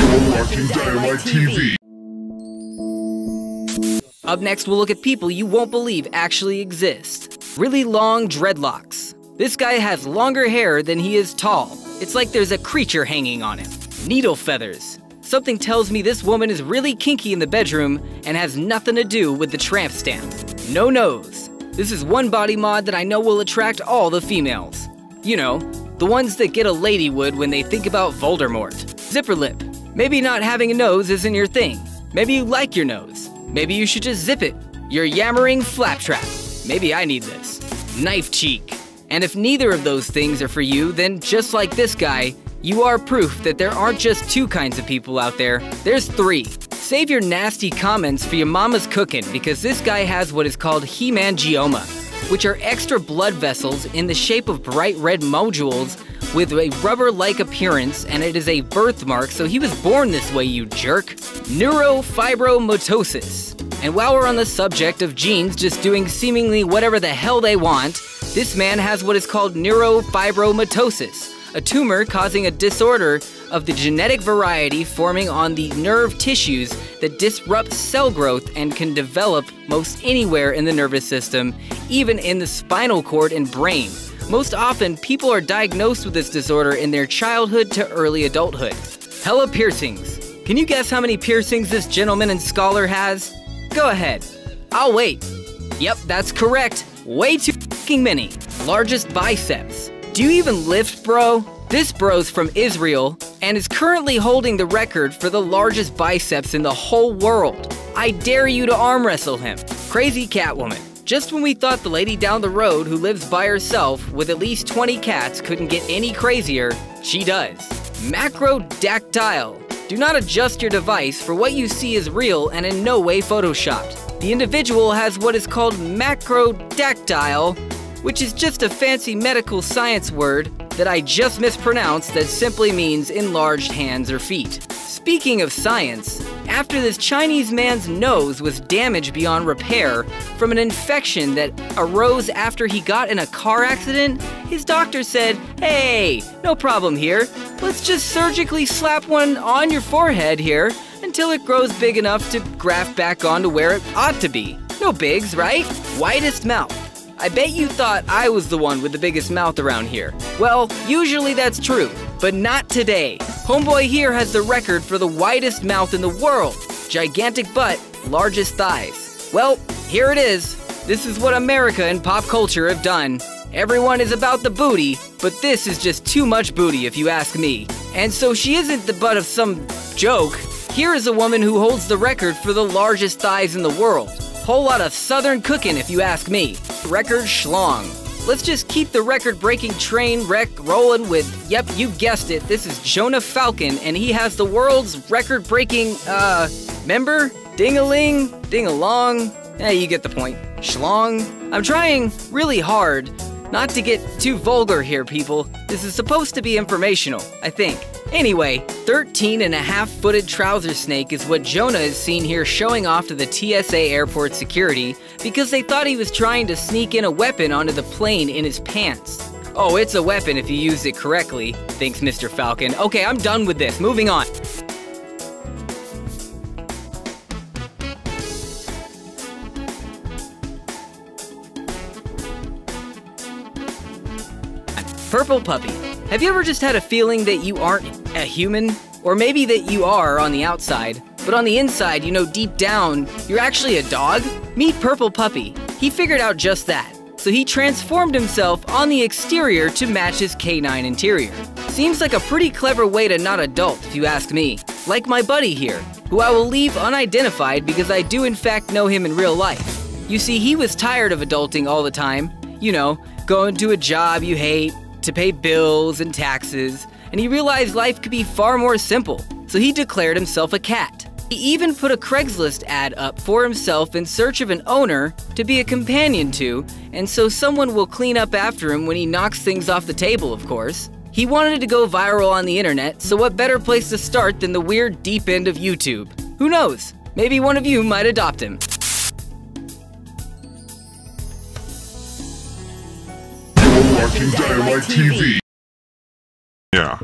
Watching Dynamite TV. Up next, we'll look at people you won't believe actually exist. Really long dreadlocks. This guy has longer hair than he is tall. It's like there's a creature hanging on him. Needle feathers. Something tells me this woman is really kinky in the bedroom and has nothing to do with the tramp stamp. No nose. This is one body mod that I know will attract all the females. You know, the ones that get a lady would when they think about Voldermort. Zipper lip. Maybe not having a nose isn't your thing. Maybe you like your nose. Maybe you should just zip it. Your yammering flaptrap. Maybe I need this. Knife cheek. And if neither of those things are for you, then just like this guy, you are proof that there aren't just two kinds of people out there, there's three. Save your nasty comments for your mama's cooking, because this guy has what is called Haemangioma, which are extra blood vessels in the shape of bright red nodules with a rubber-like appearance, and it is a birthmark, so he was born this way, you jerk. Neurofibromatosis. And while we're on the subject of genes just doing seemingly whatever the hell they want, this man has what is called neurofibromatosis, a tumor causing a disorder of the genetic variety forming on the nerve tissues that disrupts cell growth and can develop most anywhere in the nervous system, even in the spinal cord and brain. Most often, people are diagnosed with this disorder in their childhood to early adulthood. Hella piercings. Can you guess how many piercings this gentleman and scholar has? Go ahead. I'll wait. Yep, that's correct. Way too fucking many. Largest biceps. Do you even lift, bro? This bro's from Israel and is currently holding the record for the largest biceps in the whole world. I dare you to arm wrestle him. Crazy Catwoman. Just when we thought the lady down the road who lives by herself with at least 20 cats couldn't get any crazier, she does. Macrodactyl. Do not adjust your device, for what you see is real and in no way photoshopped. The individual has what is called macrodactyl, which is just a fancy medical science word that I just mispronounced that simply means enlarged hands or feet. Speaking of science, after this Chinese man's nose was damaged beyond repair from an infection that arose after he got in a car accident, his doctor said, "Hey, no problem here. Let's just surgically slap one on your forehead here until it grows big enough to graft back onto where it ought to be. No bigs, right?" Widest mouth. I bet you thought I was the one with the biggest mouth around here. Well, usually that's true, but not today. Homeboy here has the record for the widest mouth in the world. Gigantic butt, largest thighs. Well, here it is. This is what America and pop culture have done. Everyone is about the booty, but this is just too much booty if you ask me. And so she isn't the butt of some joke. Here is a woman who holds the record for the largest thighs in the world. Whole lot of southern cooking if you ask me. Record schlong. Let's just keep the record-breaking train wreck rolling with, yep, you guessed it, this is Jonah Falcon, and he has the world's record-breaking, member? Ding-a-ling, ding-along, you get the point. Schlong. I'm trying really hard not to get too vulgar here, people. This is supposed to be informational, I think. Anyway, 13.5-footed trouser snake is what Jonah is seen here showing off to the TSA airport security because they thought he was trying to sneak in a weapon onto the plane in his pants. Oh, it's a weapon if you use it correctly, thinks Mr. Falcon. Okay, I'm done with this. Moving on. Purple puppy. Have you ever just had a feeling that you aren't a human? Or maybe that you are on the outside, but on the inside, you know deep down, you're actually a dog? Meet Purple Puppy. He figured out just that. So he transformed himself on the exterior to match his canine interior. Seems like a pretty clever way to not adult, if you ask me. Like my buddy here, who I will leave unidentified because I do in fact know him in real life. You see, he was tired of adulting all the time. You know, going to a job you hate, to pay bills and taxes, and he realized life could be far more simple, so he declared himself a cat. He even put a Craigslist ad up for himself in search of an owner to be a companion to, and so someone will clean up after him when he knocks things off the table, of course. He wanted to go viral on the internet, so what better place to start than the weird deep end of YouTube? Who knows? Maybe one of you might adopt him. Watching Dynamite TV. Yeah.